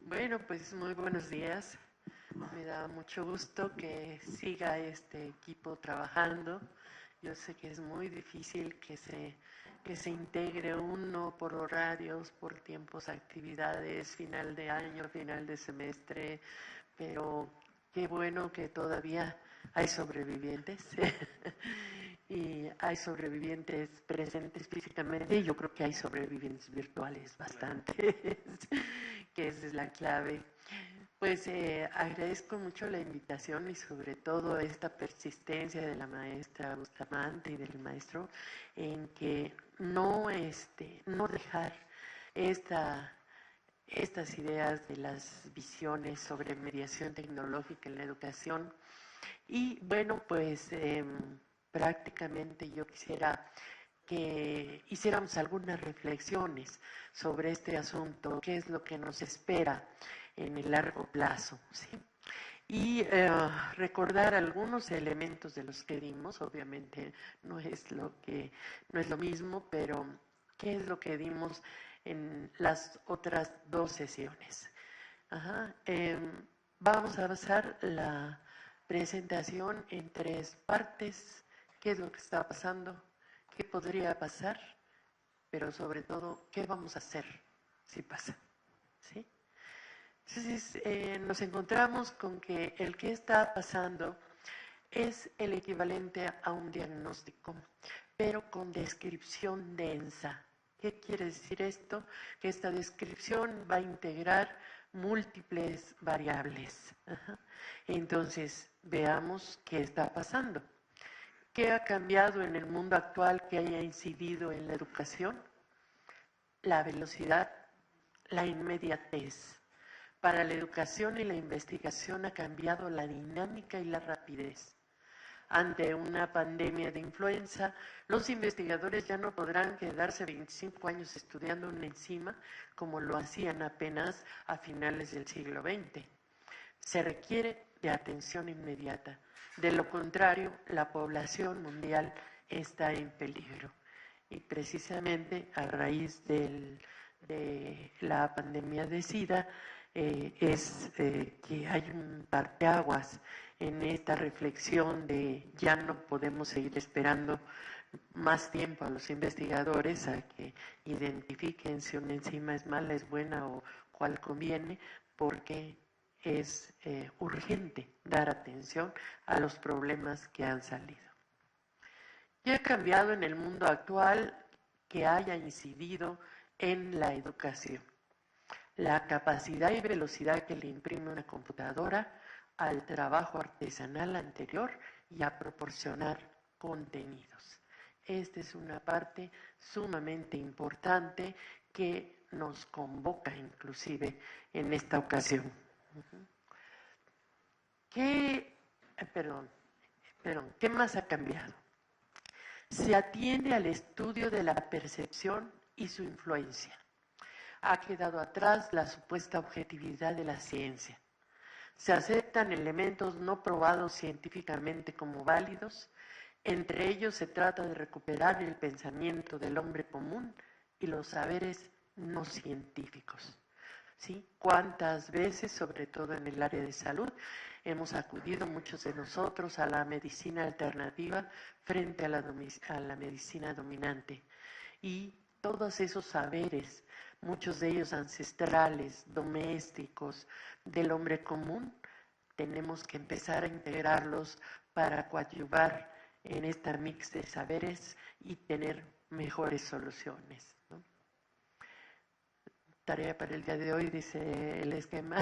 Bueno, pues muy buenos días. Me da mucho gusto que siga este equipo trabajando. Yo sé que es muy difícil que se integre uno por horarios, por tiempos, actividades, final de año, final de semestre, pero qué bueno que todavía hay sobrevivientes. Y hay sobrevivientes presentes físicamente y yo creo que hay sobrevivientes virtuales bastantes, que esa es la clave. Pues agradezco mucho la invitación y sobre todo esta persistencia de la maestra Bustamante y del maestro en que no dejar esta, estas ideas de las visiones sobre mediación tecnológica en la educación. Y bueno, pues prácticamente yo quisiera que hiciéramos algunas reflexiones sobre este asunto, qué es lo que nos espera en el largo plazo, ¿sí? Y recordar algunos elementos de los que dimos, obviamente no es lo mismo, pero qué es lo que dimos en las otras dos sesiones. Ajá, vamos a basar la presentación en tres partes: qué es lo que está pasando, qué podría pasar, pero sobre todo, qué vamos a hacer si pasa, ¿sí? Entonces, nos encontramos con que el que está pasando es el equivalente a un diagnóstico, pero con descripción densa. ¿Qué quiere decir esto? Que esta descripción va a integrar múltiples variables. Ajá. Entonces, veamos qué está pasando. ¿Qué ha cambiado en el mundo actual que haya incidido en la educación? La velocidad, la inmediatez. Para la educación y la investigación ha cambiado la dinámica y la rapidez. Ante una pandemia de influenza, los investigadores ya no podrán quedarse 25 años estudiando una enzima como lo hacían apenas a finales del siglo XX. Se requiere de atención inmediata. De lo contrario, la población mundial está en peligro. Y precisamente a raíz de la pandemia de SIDA, que hay un parteaguas en esta reflexión de ya no podemos seguir esperando más tiempo a los investigadores a que identifiquen si una enzima es mala, es buena o cuál conviene, porque es urgente dar atención a los problemas que han salido. ¿Qué ha cambiado en el mundo actual que haya incidido en la educación? La capacidad y velocidad que le imprime una computadora al trabajo artesanal anterior y a proporcionar contenidos. Esta es una parte sumamente importante que nos convoca inclusive en esta ocasión. ¿Qué más ha cambiado? Se atiende al estudio de la percepción y su influencia. Ha quedado atrás la supuesta objetividad de la ciencia. Se aceptan elementos no probados científicamente como válidos. Entre ellos se trata de recuperar el pensamiento del hombre común y los saberes no científicos. ¿Sí? ¿Cuántas veces, sobre todo en el área de salud, hemos acudido muchos de nosotros a la medicina alternativa frente a la medicina dominante? Y todos esos saberes, muchos de ellos ancestrales, domésticos, del hombre común, tenemos que empezar a integrarlos para coadyuvar en esta mix de saberes y tener mejores soluciones, ¿no? Tarea para el día de hoy, dice el esquema,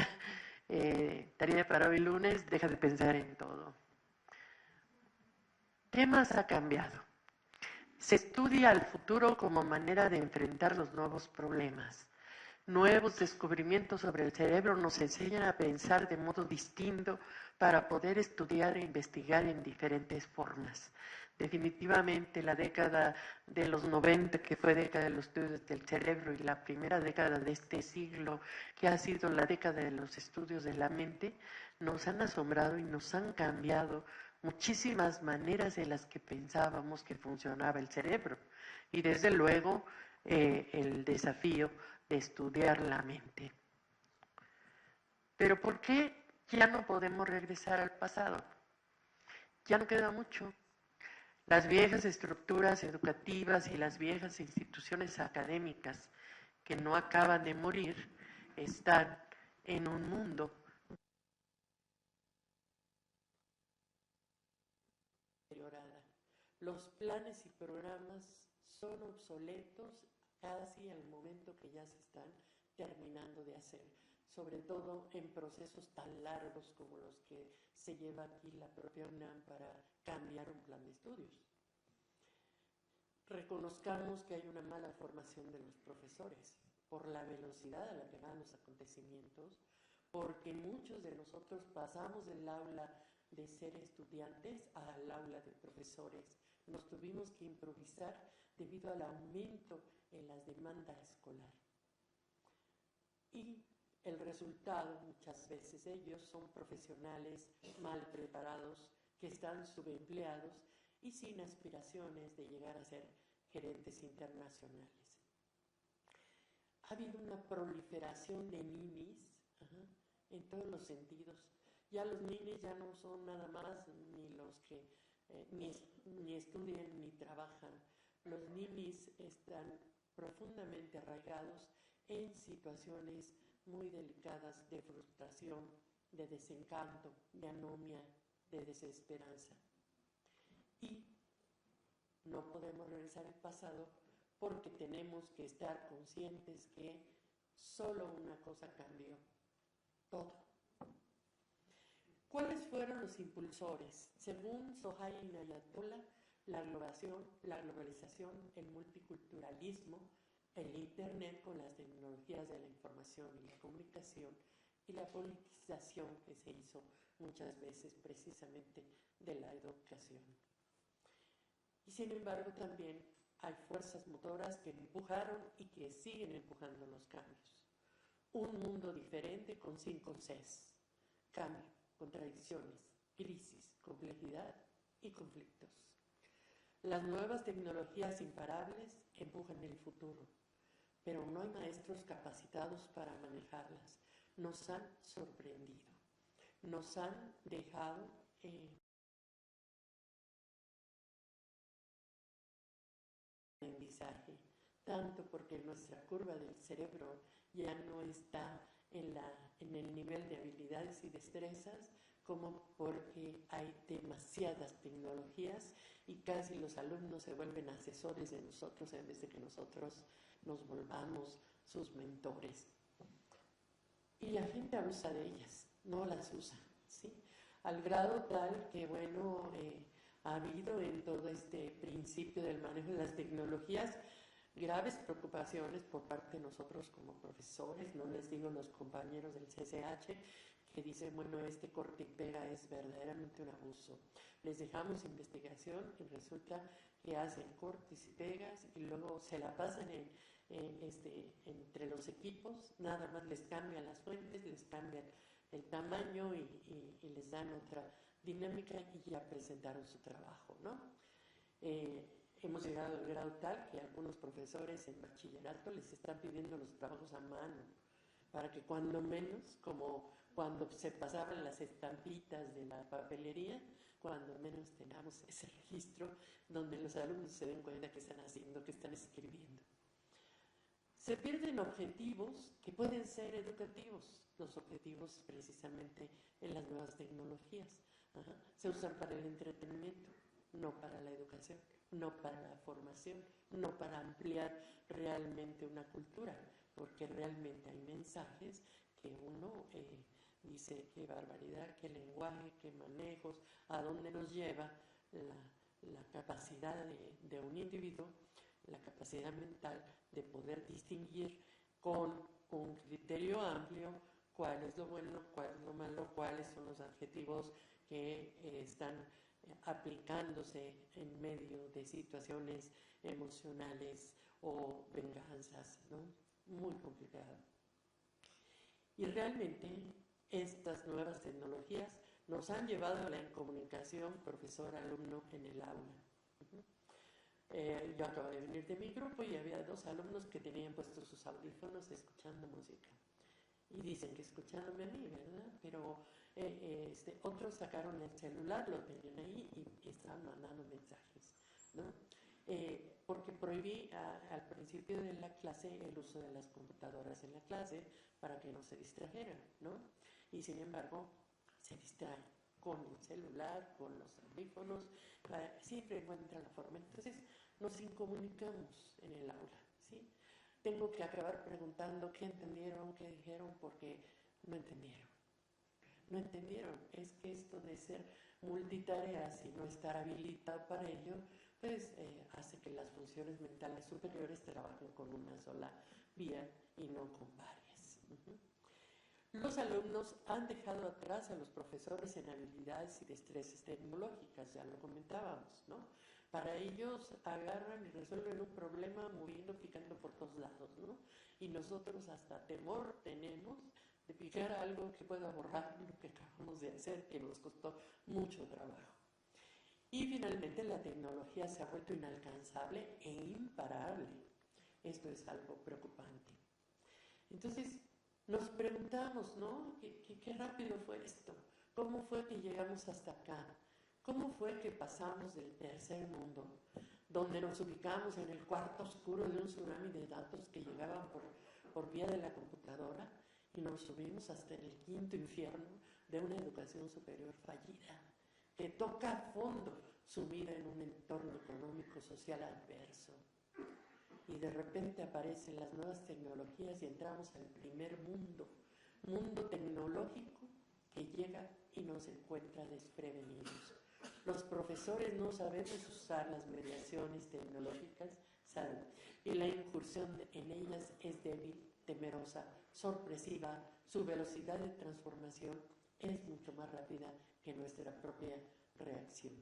tarea para hoy lunes, deja de pensar en todo. ¿Qué más ha cambiado? Se estudia al futuro como manera de enfrentar los nuevos problemas. Nuevos descubrimientos sobre el cerebro nos enseñan a pensar de modo distinto para poder estudiar e investigar en diferentes formas. Definitivamente la década de los 90, que fue década de los estudios del cerebro, y la primera década de este siglo, que ha sido la década de los estudios de la mente, nos han asombrado y nos han cambiado muchísimas maneras en las que pensábamos que funcionaba el cerebro. Y desde luego el desafío de estudiar la mente. Pero ¿por qué ya no podemos regresar al pasado? Ya no queda mucho. Las viejas estructuras educativas y las viejas instituciones académicas que no acaban de morir están en un mundo deteriorada. Los planes y programas son obsoletos casi al momento que ya se están terminando de hacer, sobre todo en procesos tan largos como los que se lleva aquí la propia UNAM para cambiar un plan de estudios. Reconozcamos que hay una mala formación de los profesores por la velocidad a la que van los acontecimientos, porque muchos de nosotros pasamos del aula de ser estudiantes al aula de profesores. Nos tuvimos que improvisar debido al aumento en las demandas escolar. Y el resultado, muchas veces ellos son profesionales mal preparados, que están subempleados y sin aspiraciones de llegar a ser gerentes internacionales. Ha habido una proliferación de ninis en todos los sentidos. Ya los ninis ya no son nada más ni los que ni estudian ni trabajan. Los ninis están profundamente arraigados en situaciones muy delicadas de frustración, de desencanto, de anomia, de desesperanza. Y no podemos regresar al pasado porque tenemos que estar conscientes que solo una cosa cambió, todo. ¿Cuáles fueron los impulsores? Según Sohail Ayatollah, la globalización, el multiculturalismo, el Internet con las tecnologías de la información y la comunicación y la politización que se hizo muchas veces precisamente de la educación. Y sin embargo también hay fuerzas motoras que empujaron y que siguen empujando los cambios. Un mundo diferente con 5 Cs: cambio, contradicciones, crisis, complejidad y conflictos. Las nuevas tecnologías imparables empujan el futuro, pero no hay maestros capacitados para manejarlas. Nos han sorprendido, nos han dejado aprendizaje, tanto porque nuestra curva del cerebro ya no está en el nivel de habilidades y destrezas, como porque hay demasiadas tecnologías y casi los alumnos se vuelven asesores de nosotros en vez de que nosotros nos volvamos sus mentores. Y la gente abusa de ellas, no las usa, ¿sí? Al grado tal que, bueno, ha habido en todo este principio del manejo de las tecnologías graves preocupaciones por parte de nosotros como profesores, no les digo los compañeros del CCH, que dicen, bueno, este corte y pega es verdaderamente un abuso. Les dejamos investigación y resulta que hacen cortes y pegas y luego se la pasan entre los equipos, nada más les cambian las fuentes, les cambian el tamaño y les dan otra dinámica y ya presentaron su trabajo, ¿no? Hemos llegado al grado tal que algunos profesores en bachillerato les están pidiendo los trabajos a mano, para que cuando menos, como cuando se pasaban las estampitas de la papelería, cuando menos tengamos ese registro donde los alumnos se den cuenta que están haciendo, que están escribiendo. Se pierden objetivos que pueden ser educativos, los objetivos precisamente en las nuevas tecnologías. Se usan para el entretenimiento, no para la educación, no para la formación, no para ampliar realmente una cultura, porque realmente hay mensajes que uno dice qué barbaridad, qué lenguaje, qué manejos, a dónde nos lleva la capacidad de un individuo, la capacidad mental de poder distinguir con un criterio amplio cuál es lo bueno, cuál es lo malo, cuáles son los adjetivos que están aplicándose en medio de situaciones emocionales o venganzas, ¿no? Muy complicado. Y realmente estas nuevas tecnologías nos han llevado a la incomunicación profesor-alumno en el aula. Yo acabo de venir de mi grupo y había 2 alumnos que tenían puestos sus audífonos escuchando música. Y dicen que escuchándome a mí, ¿verdad? Pero otros sacaron el celular, lo tenían ahí y estaban mandando mensajes, ¿no? Porque prohibí al principio de la clase el uso de las computadoras en la clase para que no se distrajeran, ¿no? Y sin embargo, se distraen con el celular, con los audífonos, siempre encuentran la forma. Entonces, nos incomunicamos en el aula, ¿sí? Tengo que acabar preguntando qué entendieron, qué dijeron, porque no entendieron. No entendieron. Es que esto de ser multitareas y no estar habilitado para ello, pues hace que las funciones mentales superiores trabajen con una sola vía y no con varias. Los alumnos han dejado atrás a los profesores en habilidades y destrezas tecnológicas, ya lo comentábamos, ¿no? Para ellos agarran y resuelven un problema moviendo, picando por todos lados, ¿no? Y nosotros hasta temor tenemos de picar algo que pueda borrar lo que acabamos de hacer, que nos costó mucho trabajo. Y finalmente la tecnología se ha vuelto inalcanzable e imparable. Esto es algo preocupante. Entonces, nos preguntamos, ¿no? ¿Qué rápido fue esto? ¿Cómo fue que llegamos hasta acá? ¿Cómo fue que pasamos del tercer mundo, donde nos ubicamos en el cuarto oscuro de un tsunami de datos que llegaban por vía de la computadora y nos subimos hasta el quinto infierno de una educación superior fallida, que toca a fondo sumida en un entorno económico social adverso? Y de repente aparecen las nuevas tecnologías y entramos al primer mundo tecnológico que llega y nos encuentra desprevenidos. Los profesores no sabemos usar las mediaciones tecnológicas, ¿saben? Y la incursión en ellas es débil, temerosa, sorpresiva. Su velocidad de transformación es mucho más rápida que nuestra propia reacción.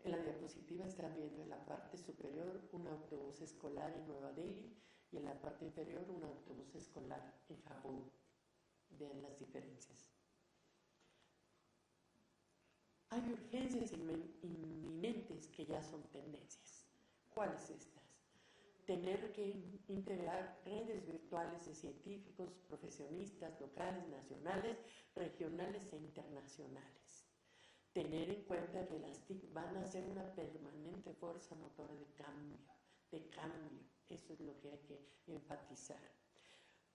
En la diapositiva están viendo en la parte superior un autobús escolar en Nueva Delhi y en la parte inferior un autobús escolar en Japón. Vean las diferencias. Hay urgencias inminentes que ya son tendencias. ¿Cuáles estas? Tener que integrar redes virtuales de científicos, profesionistas locales, nacionales, regionales e internacionales. Tener en cuenta que las TIC van a ser una permanente fuerza motora de cambio. Eso es lo que hay que enfatizar.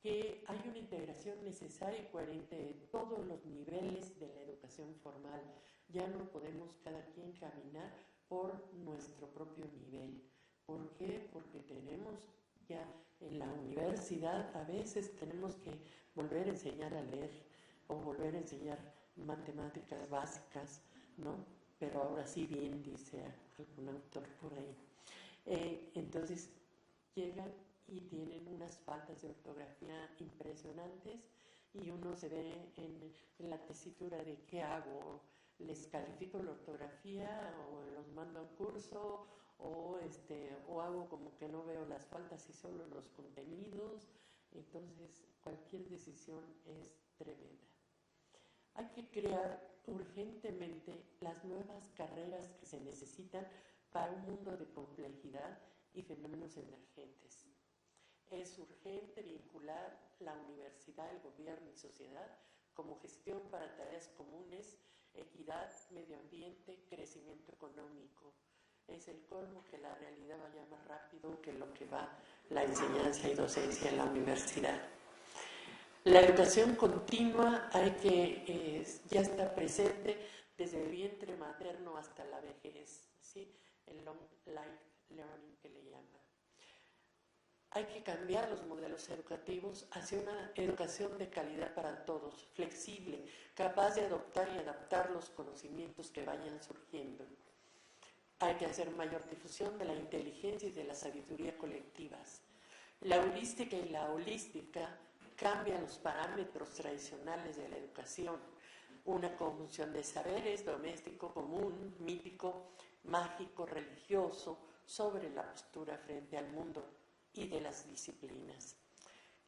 Que hay una integración necesaria y coherente de todos los niveles de la educación formal. Ya no podemos cada quien caminar por nuestro propio nivel. ¿Por qué? Porque tenemos ya en la universidad a veces tenemos que volver a enseñar a leer o volver a enseñar matemáticas básicas, ¿no? Pero ahora sí bien, dice algún autor por ahí. Entonces llegan y tienen unas faltas de ortografía impresionantes y uno se ve en la tesitura de ¿qué hago? ¿Les califico la ortografía o los mando a un curso o hago como que no veo las faltas y solo los contenidos? Entonces cualquier decisión es tremenda. Hay que crear urgentemente las nuevas carreras que se necesitan para un mundo de complejidad y fenómenos emergentes. Es urgente vincular la universidad, el gobierno y sociedad como gestión para tareas comunes, equidad, medio ambiente, crecimiento económico. Es el colmo que la realidad vaya más rápido que lo que va la enseñanza y docencia en la universidad. La educación continua ya está presente desde el vientre materno hasta la vejez, ¿sí? El long life learning que le llaman. Hay que cambiar los modelos educativos hacia una educación de calidad para todos, flexible, capaz de adoptar y adaptar los conocimientos que vayan surgiendo. Hay que hacer mayor difusión de la inteligencia y de la sabiduría colectivas. La heurística y la holística cambian los parámetros tradicionales de la educación. Una conjunción de saberes, doméstico, común, mítico, mágico, religioso, sobre la postura frente al mundo y de las disciplinas.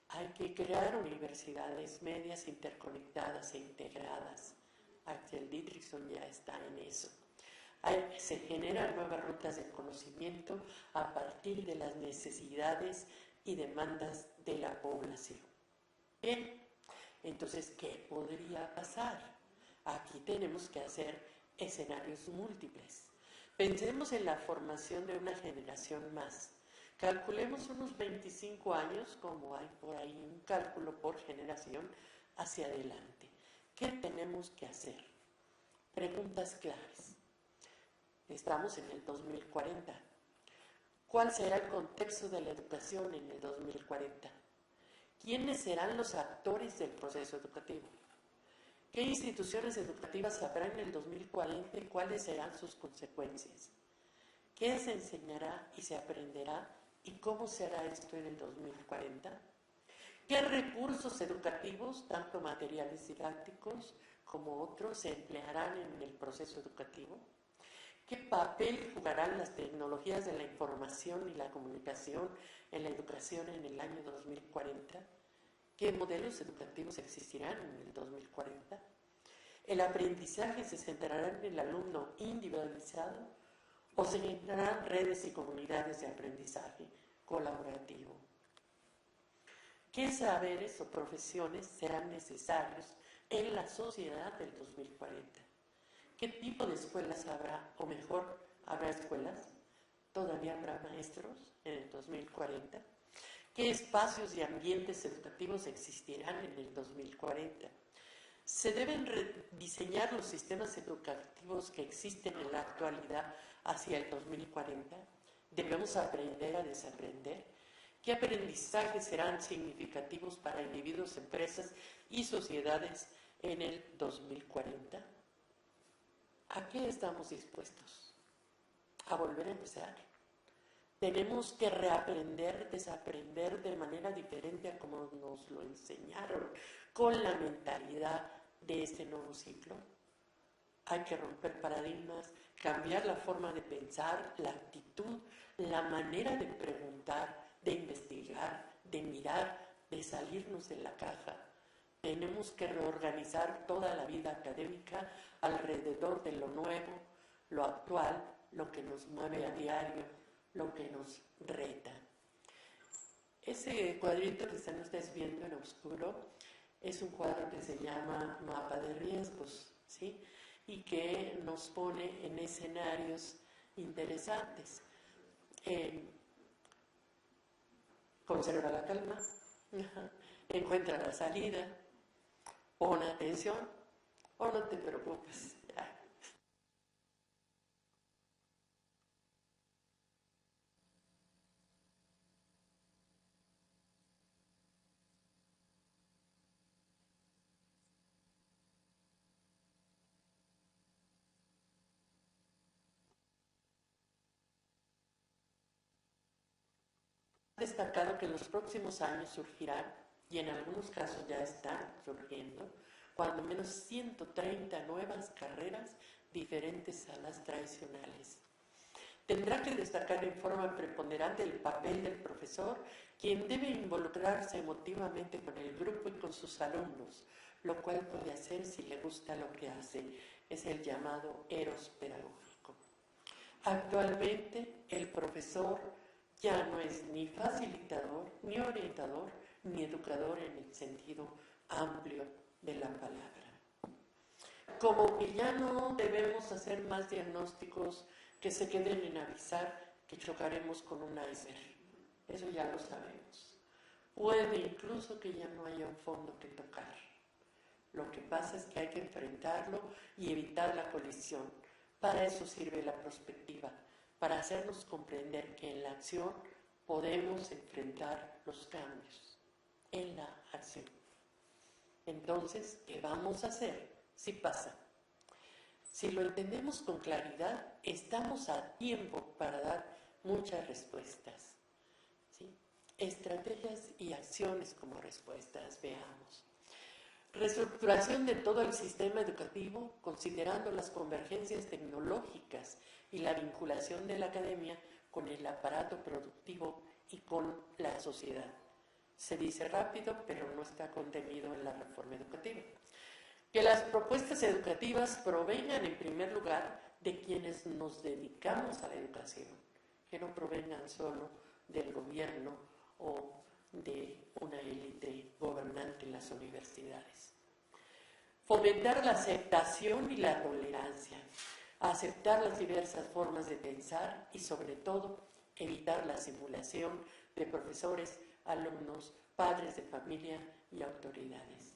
Hay que crear universidades medias interconectadas e integradas. Axel Dietrichson ya está en eso. Se generan nuevas rutas de conocimiento a partir de las necesidades y demandas de la población. Bien, entonces, ¿qué podría pasar? Aquí tenemos que hacer escenarios múltiples. Pensemos en la formación de una generación más. Calculemos unos 25 años, como hay por ahí un cálculo por generación, hacia adelante. ¿Qué tenemos que hacer? Preguntas claves. Estamos en el 2040. ¿Cuál será el contexto de la educación en el 2040? ¿Quiénes serán los actores del proceso educativo? ¿Qué instituciones educativas habrá en el 2040 y cuáles serán sus consecuencias? ¿Qué se enseñará y se aprenderá y cómo será esto en el 2040? ¿Qué recursos educativos, tanto materiales didácticos como otros, se emplearán en el proceso educativo? ¿Qué papel jugarán las tecnologías de la información y la comunicación en la educación en el año 2040? ¿Qué modelos educativos existirán en el 2040? ¿El aprendizaje se centrará en el alumno individualizado o se generarán redes y comunidades de aprendizaje colaborativo? ¿Qué saberes o profesiones serán necesarios en la sociedad del 2040? ¿Qué tipo de escuelas habrá? O mejor, ¿habrá escuelas? ¿Todavía habrá maestros en el 2040? ¿Qué espacios y ambientes educativos existirán en el 2040? ¿Se deben rediseñar los sistemas educativos que existen en la actualidad hacia el 2040? ¿Debemos aprender a desaprender? ¿Qué aprendizajes serán significativos para individuos, empresas y sociedades en el 2040? ¿A qué estamos dispuestos? ¿A volver a empezar? Tenemos que reaprender, desaprender de manera diferente a como nos lo enseñaron, con la mentalidad de este nuevo ciclo. Hay que romper paradigmas, cambiar la forma de pensar, la actitud, la manera de preguntar, de investigar, de mirar, de salirnos de la caja. Tenemos que reorganizar toda la vida académica alrededor de lo nuevo, lo actual, lo que nos mueve a diario, lo que nos reta. Ese cuadrito que están ustedes viendo en oscuro es un cuadro que se llama mapa de riesgos, ¿sí? Y que nos pone en escenarios interesantes. Conserva la calma, encuentra la salida, pon atención o no te preocupes. Destacado que en los próximos años surgirán, y en algunos casos ya están surgiendo, cuando menos 130 nuevas carreras diferentes a las tradicionales. Tendrá que destacar en forma preponderante el papel del profesor, quien debe involucrarse emotivamente con el grupo y con sus alumnos, lo cual puede hacer si le gusta lo que hace. Es el llamado eros pedagógico. Actualmente, el profesor ya no es ni facilitador, ni orientador, ni educador en el sentido amplio de la palabra. Como que ya no debemos hacer más diagnósticos que se queden en avisar que chocaremos con un iceberg. Eso ya lo sabemos. Puede incluso que ya no haya un fondo que tocar. Lo que pasa es que hay que enfrentarlo y evitar la colisión. Para eso sirve la prospectiva, para hacernos comprender que en la acción podemos enfrentar los cambios. En la acción. Entonces, ¿qué vamos a hacer si pasa? Si lo entendemos con claridad, estamos a tiempo para dar muchas respuestas, ¿sí? Estrategias y acciones como respuestas, veamos. Reestructuración de todo el sistema educativo, considerando las convergencias tecnológicas y la vinculación de la academia con el aparato productivo y con la sociedad. Se dice rápido, pero no está contenido en la reforma educativa. Que las propuestas educativas provengan en primer lugar de quienes nos dedicamos a la educación, que no provengan solo del gobierno o de una élite gobernante en las universidades. Fomentar la aceptación y la tolerancia, aceptar las diversas formas de pensar y sobre todo evitar la simulación de profesores, alumnos, padres de familia y autoridades.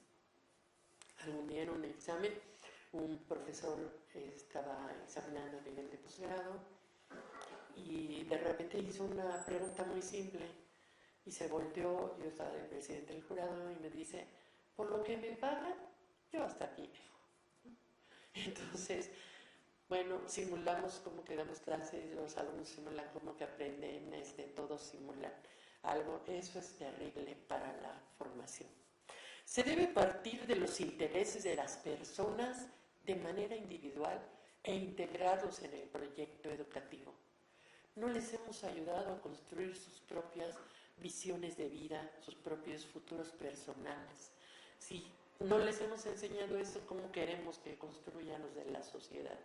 Algún día en un examen, un profesor estaba examinando a nivel de posgrado y de repente hizo una pregunta muy simple y se volteó, yo estaba el presidente del jurado y me dice, por lo que me pagan, yo hasta aquí dejo. Entonces, bueno, simulamos como que damos clases, los alumnos simulan como que aprenden, todos simulan algo, eso es terrible para la formación. Se debe partir de los intereses de las personas de manera individual e integrarlos en el proyecto educativo. No les hemos ayudado a construir sus propias visiones de vida, sus propios futuros personales. Si no les hemos enseñado eso, ¿cómo queremos que construyan los de la sociedad?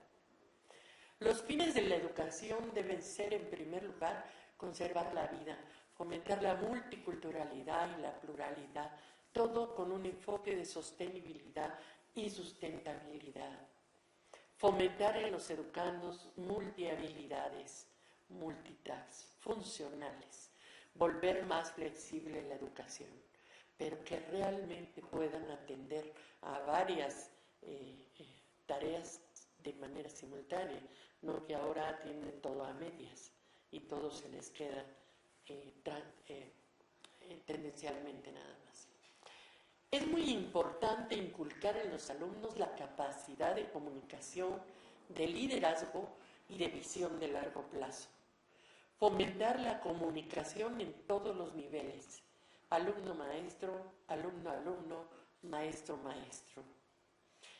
Los fines de la educación deben ser, en primer lugar, conservar la vida, fomentar la multiculturalidad y la pluralidad, todo con un enfoque de sostenibilidad y sustentabilidad. Fomentar en los educandos multihabilidades, multitask, funcionales, volver más flexible la educación, pero que realmente puedan atender a varias tareas de manera simultánea, no que ahora atienden todo a medias y todo se les queda tendencialmente nada más. Es muy importante inculcar en los alumnos la capacidad de comunicación, de liderazgo y de visión de largo plazo. Fomentar la comunicación en todos los niveles, alumno-maestro, alumno-alumno, maestro-maestro.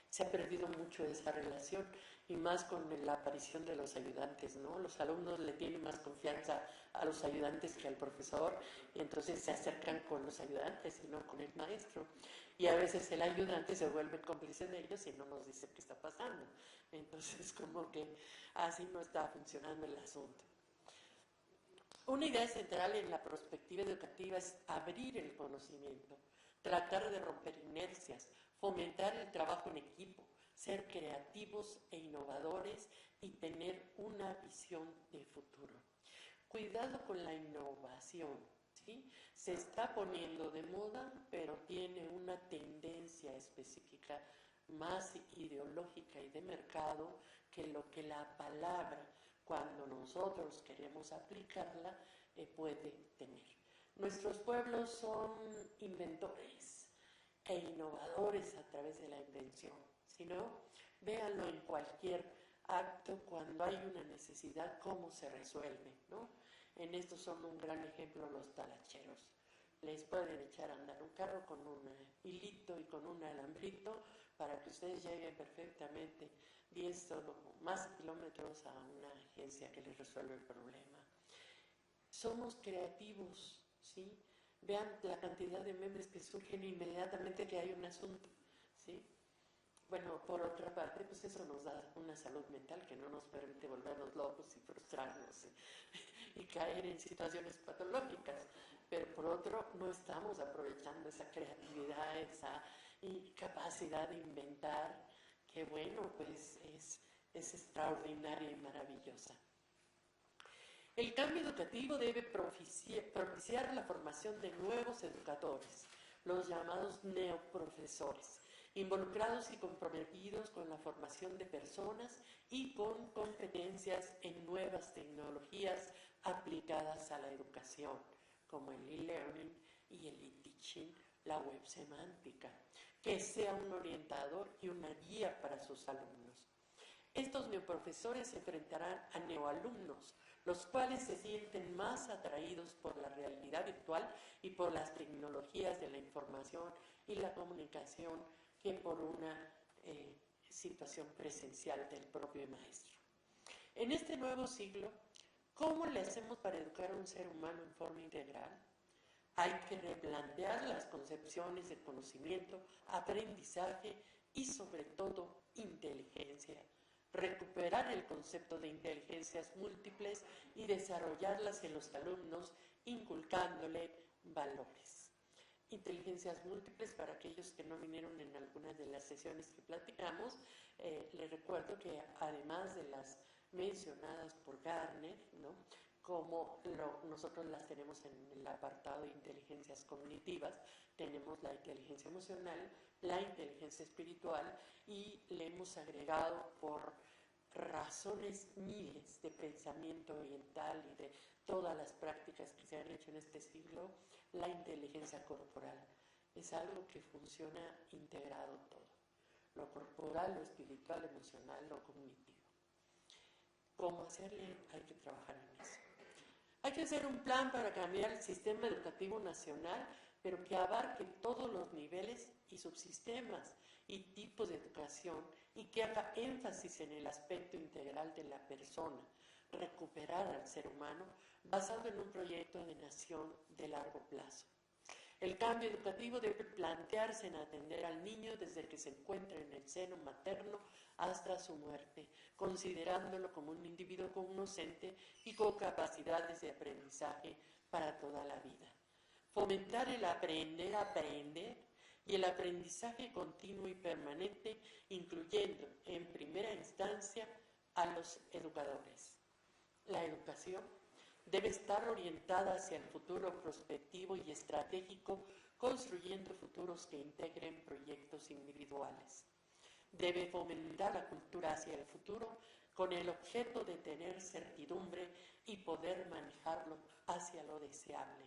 Se ha perdido mucho esa relación y más con la aparición de los ayudantes, ¿no? Los alumnos le tienen más confianza a los ayudantes que al profesor y entonces se acercan con los ayudantes y no con el maestro. Y a veces el ayudante se vuelve cómplice de ellos y no nos dice qué está pasando. Entonces como que así no está funcionando el asunto. Una idea central en la perspectiva educativa es abrir el conocimiento, tratar de romper inercias, fomentar el trabajo en equipo, ser creativos e innovadores y tener una visión de futuro. Cuidado con la innovación, ¿sí? Se está poniendo de moda, pero tiene una tendencia específica más ideológica y de mercado que lo que la palabra, cuando nosotros queremos aplicarla, puede tener. Nuestros pueblos son inventores e innovadores a través de la invención. Si no, véanlo en cualquier acto cuando hay una necesidad, cómo se resuelve, ¿no? En esto son un gran ejemplo los talacheros. Les pueden echar a andar un carro con un hilito y con un alambrito para que ustedes lleguen perfectamente 10 o más kilómetros a una agencia que les resuelve el problema. Somos creativos, ¿sí? Vean la cantidad de memes que surgen inmediatamente que hay un asunto, ¿sí? Bueno, por otra parte, pues eso nos da una salud mental que no nos permite volvernos locos y frustrarnos y caer en situaciones patológicas. Pero por otro, no estamos aprovechando esa creatividad, esa capacidad de inventar, que bueno, pues es extraordinaria y maravillosa. El cambio educativo debe propiciar la formación de nuevos educadores, los llamados neoprofesores, involucrados y comprometidos con la formación de personas y con competencias en nuevas tecnologías aplicadas a la educación, como el e-learning y el e-teaching, la web semántica, que sea un orientador y una guía para sus alumnos. Estos neoprofesores se enfrentarán a neoalumnos, los cuales se sienten más atraídos por la realidad virtual y por las tecnologías de la información y la comunicación que por una situación presencial del propio maestro. En este nuevo siglo, ¿cómo le hacemos para educar a un ser humano en forma integral? Hay que replantear las concepciones de conocimiento, aprendizaje y sobre todo inteligencia. Recuperar el concepto de inteligencias múltiples y desarrollarlas en los alumnos, inculcándole valores. Inteligencias múltiples, para aquellos que no vinieron en algunas de las sesiones que platicamos, les recuerdo que además de las mencionadas por Garner, ¿no?, como nosotros las tenemos en el apartado de inteligencias cognitivas, tenemos la inteligencia emocional, la inteligencia espiritual, y le hemos agregado por razones miles de pensamiento oriental y de todas las prácticas que se han hecho en este siglo, la inteligencia corporal. Es algo que funciona integrado todo, lo corporal, lo espiritual, lo emocional, lo cognitivo. ¿Cómo hacerle? Hay que trabajar en eso. Hay que hacer un plan para cambiar el sistema educativo nacional, pero que abarque todos los niveles y subsistemas y tipos de educación, y que haga énfasis en el aspecto integral de la persona, recuperar al ser humano basado en un proyecto de nación de largo plazo. El cambio educativo debe plantearse en atender al niño desde que se encuentra en el seno materno hasta su muerte, considerándolo como un individuo cognoscente y con capacidades de aprendizaje para toda la vida. Fomentar el aprender a aprender y el aprendizaje continuo y permanente, incluyendo en primera instancia a los educadores. La educación debe estar orientada hacia el futuro prospectivo y estratégico, construyendo futuros que integren proyectos individuales. Debe fomentar la cultura hacia el futuro con el objeto de tener certidumbre y poder manejarlo hacia lo deseable.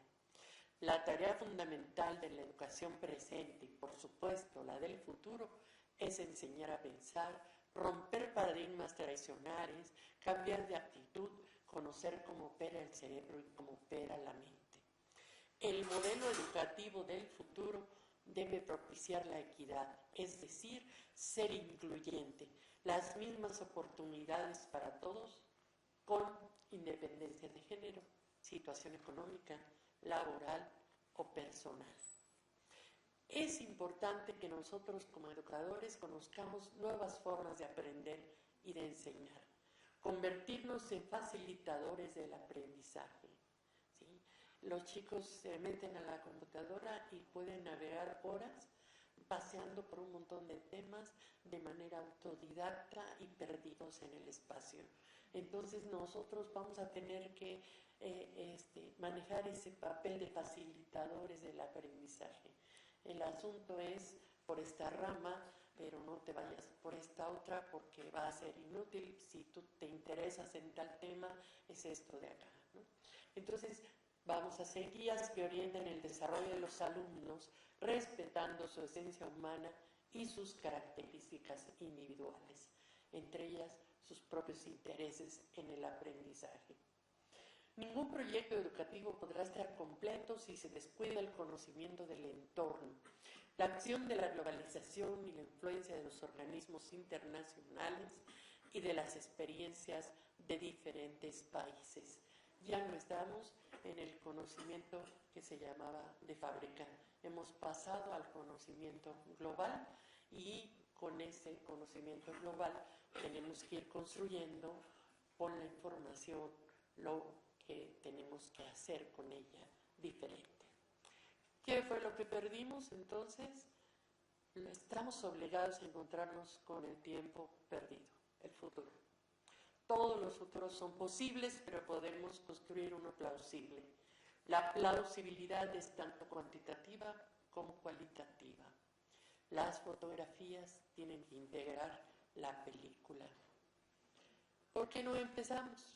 La tarea fundamental de la educación presente y, por supuesto, la del futuro, es enseñar a pensar, romper paradigmas tradicionales, cambiar de actitud, conocer cómo opera el cerebro y cómo opera la mente. El modelo educativo del futuro debe propiciar la equidad, es decir, ser incluyente, las mismas oportunidades para todos, con independencia de género, situación económica, laboral o personal. Es importante que nosotros como educadores conozcamos nuevas formas de aprender y de enseñar, convertirnos en facilitadores del aprendizaje, ¿sí? Los chicos se meten a la computadora y pueden navegar horas paseando por un montón de temas de manera autodidacta y perdidos en el espacio. Entonces nosotros vamos a tener que manejar ese papel de facilitadores del aprendizaje. El asunto es por esta rama, pero no te vayas por esta otra porque va a ser inútil. Si tú te interesas en tal tema, es esto de acá, ¿no? Entonces, vamos a hacer guías que orienten el desarrollo de los alumnos, respetando su esencia humana y sus características individuales, entre ellas sus propios intereses en el aprendizaje. Ningún proyecto educativo podrá estar completo si se descuida el conocimiento del entorno, la acción de la globalización y la influencia de los organismos internacionales y de las experiencias de diferentes países. Ya no estamos en el conocimiento que se llamaba de fábrica, hemos pasado al conocimiento global, y con ese conocimiento global tenemos que ir construyendo con la información lo que tenemos que hacer con ella diferente. ¿Qué fue lo que perdimos entonces? Estamos obligados a encontrarnos con el tiempo perdido, el futuro. Todos los futuros son posibles, pero podemos construir uno plausible. La plausibilidad es tanto cuantitativa como cualitativa. Las fotografías tienen que integrar la película. ¿Por qué no empezamos?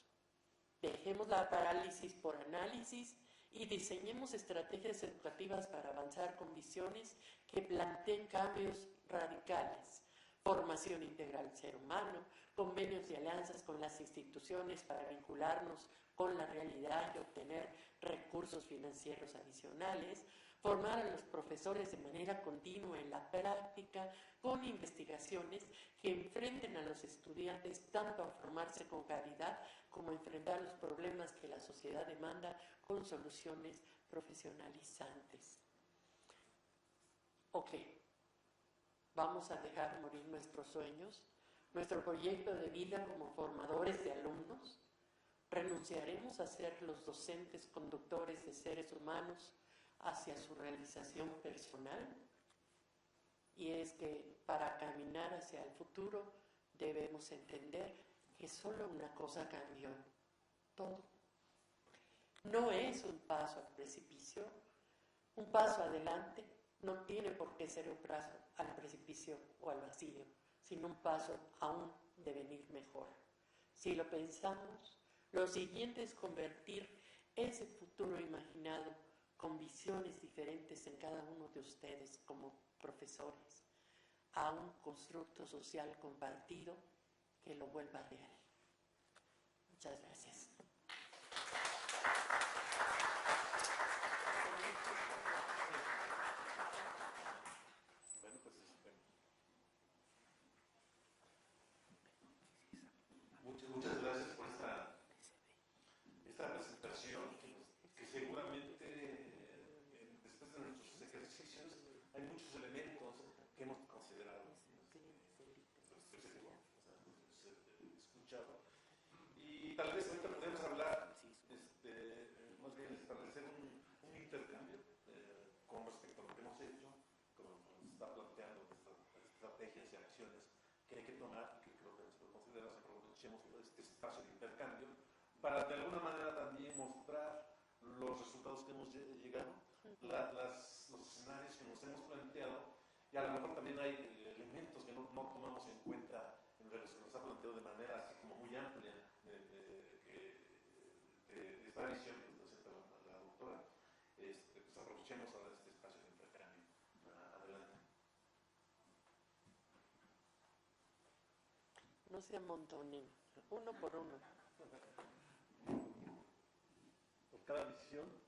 Dejemos la parálisis por análisis y diseñemos estrategias educativas para avanzar con visiones que planteen cambios radicales. formación integral del ser humano, convenios y alianzas con las instituciones para vincularnos con la realidad y obtener recursos financieros adicionales, formar a los profesores de manera continua en la práctica con investigaciones que enfrenten a los estudiantes tanto a formarse con calidad como a enfrentar los problemas que la sociedad demanda con soluciones profesionalizantes. Ok, vamos a dejar morir nuestros sueños, nuestro proyecto de vida como formadores de alumnos. Renunciaremos a ser los docentes conductores de seres humanos hacia su realización personal. Y es que para caminar hacia el futuro debemos entender que solo una cosa cambió: todo. No es un paso al precipicio, un paso adelante no tiene por qué ser un paso al precipicio o al vacío, sino un paso a un devenir mejor. Si lo pensamos, lo siguiente es convertir ese futuro imaginado con visiones diferentes en cada uno de ustedes como profesores a un constructo social compartido que lo vuelva real. Muchas gracias. Bueno, pues muchas gracias por esta presentación que seguramente después de nuestros ejercicios hay muchos elementos que hemos considerado, escuchado, y tal vez ahorita podemos hablar, más bien establecer un intercambio con respecto a lo que hemos hecho, como nos está planteando estas estrategias y acciones que hay que tomar, que creo que nosotros consideramos, aprovechemos este espacio de intercambio para de alguna manera también mostrar los resultados que hemos llegado, los escenarios que nos hemos planteado, y a lo mejor también hay elementos que no tomamos en cuenta en lo que se nos ha planteado de manera así como muy amplia de esta visión que nos presenta la doctora. Pues aprovechemos ahora este espacio de intercambio. Adelante. No se amontonen, uno por uno. Por cada visión.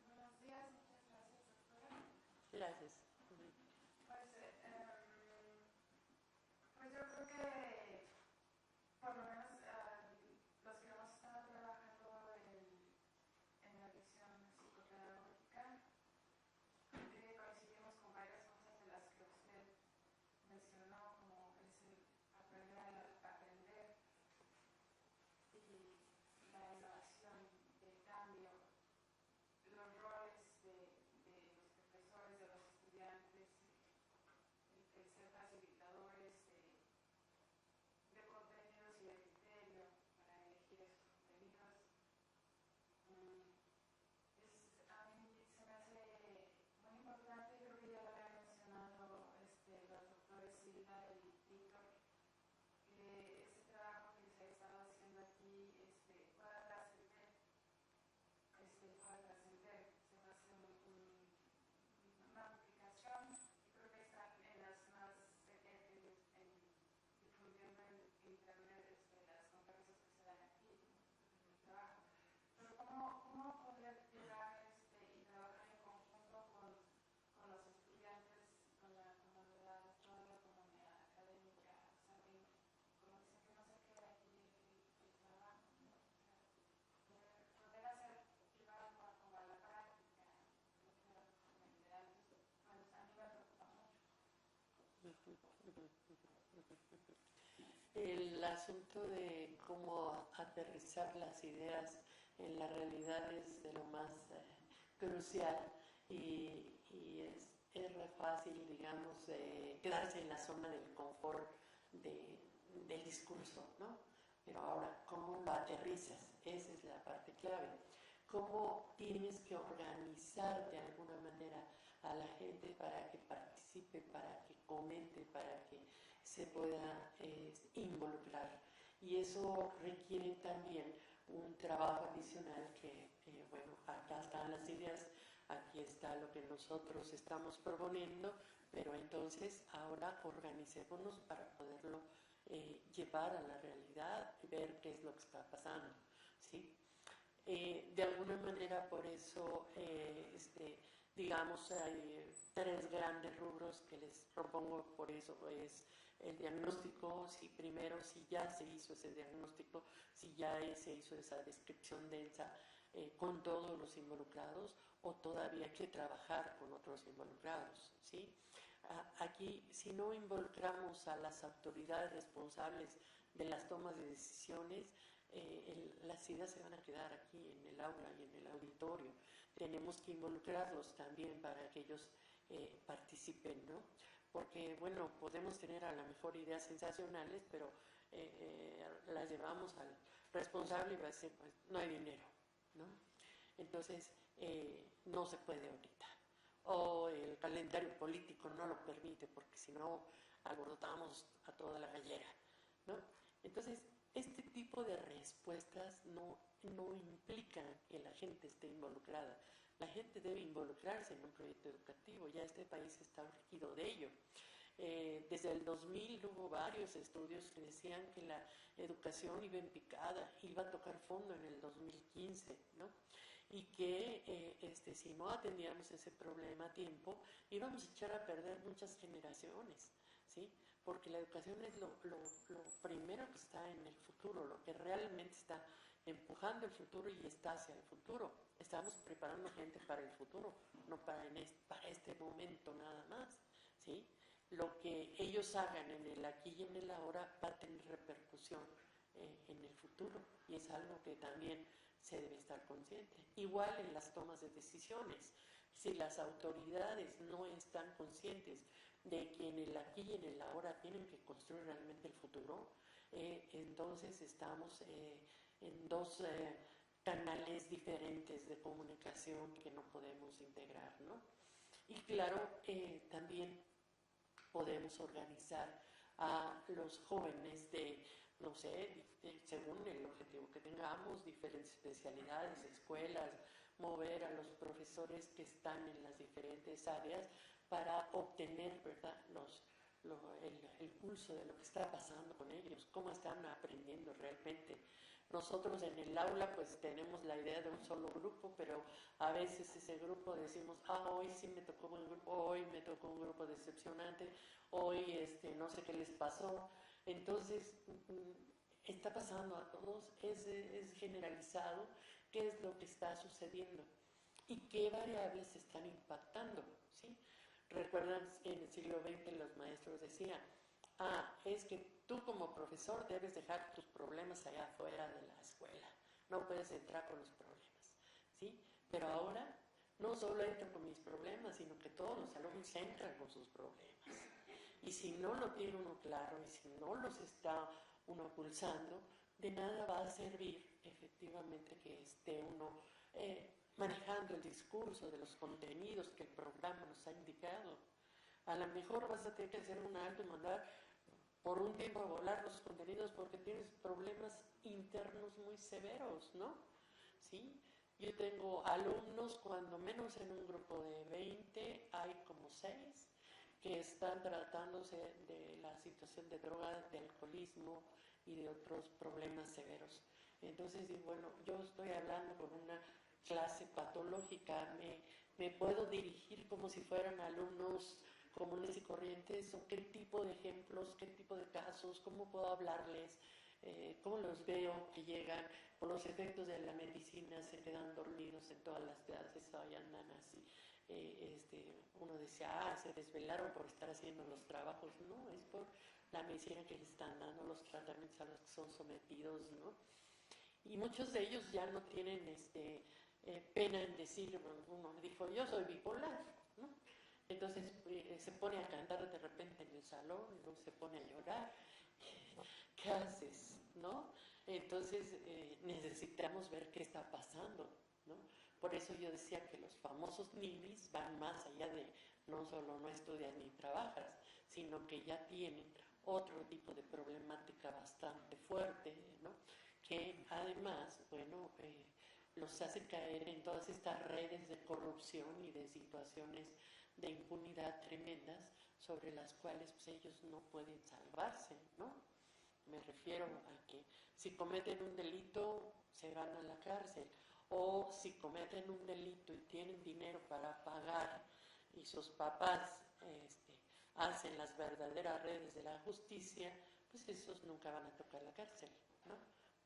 Buenos días, muchas gracias, doctora. Gracias. Pues yo creo que por lo menos los que hemos estado trabajando en la visión psicopedagógica, coincidimos con varias cosas de las que usted mencionó, como es el aprender a aprender y la innovación, el cambio, los roles de los profesores, de los estudiantes, el ser facilitadores de contenidos y de criterio para elegir esos contenidos. A mí se me hace muy importante, creo que ya lo habían mencionado los doctores Silva y Víctor, que este trabajo que se ha estado haciendo aquí pueda trascender, se va a hacer una aplicación, y creo que están en las más, difundiendo en internet las conferencias que se dan aquí, en el trabajo. Pero ¿cómo poder llegar y trabajar en conjunto con los estudiantes, con toda la comunidad académica? O sea, como dicen que no se queda aquí el trabajo, ¿no? O sea, poder hacer llevar como a la práctica lo que era como ideal, bueno, a mí me preocupa mucho. El asunto de cómo aterrizar las ideas en la realidad es de lo más crucial y es re fácil, digamos, quedarse en la zona del confort del discurso, ¿no? Pero ahora, ¿cómo lo aterrizas? Esa es la parte clave. ¿Cómo tienes que organizar de alguna manera a la gente para que participe, para que comente, para que se pueda involucrar. Y eso requiere también un trabajo adicional que, bueno, acá están las ideas, aquí está lo que nosotros estamos proponiendo, pero entonces ahora organicémonos para poderlo llevar a la realidad, ver qué es lo que está pasando, ¿sí? De alguna manera, por eso, digamos, hay tres grandes rubros que les propongo, por eso es el diagnóstico, si primero, si ya se hizo ese diagnóstico, si ya se hizo esa descripción densa con todos los involucrados, o todavía hay que trabajar con otros involucrados, ¿sí? Aquí, si no involucramos a las autoridades responsables de las tomas de decisiones, las ideas se van a quedar aquí en el aula y en el auditorio. Tenemos que involucrarlos también para que ellos participen, ¿no? Porque, bueno, podemos tener a lo mejor ideas sensacionales, pero las llevamos al responsable y va a decir, pues, no hay dinero, ¿no? Entonces, no se puede ahorita. O el calendario político no lo permite, porque si no, alborotamos a toda la gallera, ¿no? Entonces, este tipo de respuestas no implican que la gente esté involucrada. La gente debe involucrarse en un proyecto educativo, ya este país está urgido de ello. Desde el 2000 hubo varios estudios que decían que la educación iba en picada, iba a tocar fondo en el 2015, ¿no? Y que si no atendíamos ese problema a tiempo, íbamos a echar a perder muchas generaciones, ¿sí? Porque la educación es lo primero que está en el futuro, lo que realmente está empujando el futuro y está hacia el futuro. Estamos preparando gente para el futuro, no para este momento nada más, ¿sí? Lo que ellos hagan en el aquí y en el ahora va a tener repercusión en el futuro, y es algo que también se debe estar consciente. Igual en las tomas de decisiones, si las autoridades no están conscientes de que en el aquí y en el ahora tienen que construir realmente el futuro, entonces estamos en dos canales diferentes de comunicación que no podemos integrar, ¿no? Y claro, también podemos organizar a los jóvenes de, no sé, según el objetivo que tengamos, diferentes especialidades, escuelas, mover a los profesores que están en las diferentes áreas para obtener, ¿verdad?, el pulso de lo que está pasando con ellos, cómo están aprendiendo realmente. Nosotros en el aula pues tenemos la idea de un solo grupo, pero a veces ese grupo decimos, hoy sí me tocó un grupo, hoy me tocó un grupo decepcionante, hoy no sé qué les pasó. Entonces, está pasando a todos, es generalizado qué es lo que está sucediendo y qué variables están impactando, ¿sí? Recuerdan que en el siglo XX los maestros decían, es que tú como profesor debes dejar tus problemas allá afuera de la escuela, no puedes entrar con los problemas, ¿sí? Pero ahora no solo entro con mis problemas, sino que todos los alumnos entran con sus problemas. Y si no lo tiene uno claro y si no los está uno pulsando, de nada va a servir efectivamente que esté uno manejando el discurso de los contenidos que el programa nos ha indicado. A lo mejor vas a tener que hacer un alto y mandar por un tiempo a volar los contenidos porque tienes problemas internos muy severos, ¿no? ¿Sí? Yo tengo alumnos, cuando menos en un grupo de 20, hay como 6 que están tratándose de la situación de droga, de alcoholismo y de otros problemas severos. Entonces, bueno, yo estoy hablando con una clase patológica, me puedo dirigir como si fueran alumnos comunes y corrientes, o qué tipo de ejemplos, qué tipo de casos, cómo puedo hablarles, cómo los veo que llegan por los efectos de la medicina, se quedan dormidos en todas las clases, hoy andan así. Uno decía, se desvelaron por estar haciendo los trabajos. No, es por la medicina que les están dando, los tratamientos a los que son sometidos, ¿no? Y muchos de ellos ya no tienen pena en decir, uno me dijo, yo soy bipolar, ¿no? Entonces se pone a cantar de repente en el salón, y luego se pone a llorar. ¿Qué haces, no? Entonces necesitamos ver qué está pasando, ¿no? Por eso yo decía que los famosos ninis van más allá de no solo no estudias ni trabajas, sino que ya tienen otro tipo de problemática bastante fuerte, ¿no? Que además, bueno, los hace caer en todas estas redes de corrupción y de situaciones de impunidad tremendas sobre las cuales pues, ellos no pueden salvarse, ¿no? Me refiero a que si cometen un delito se van a la cárcel, o si cometen un delito y tienen dinero para pagar y sus papás hacen las verdaderas redes de la justicia, pues esos nunca van a tocar la cárcel, ¿no?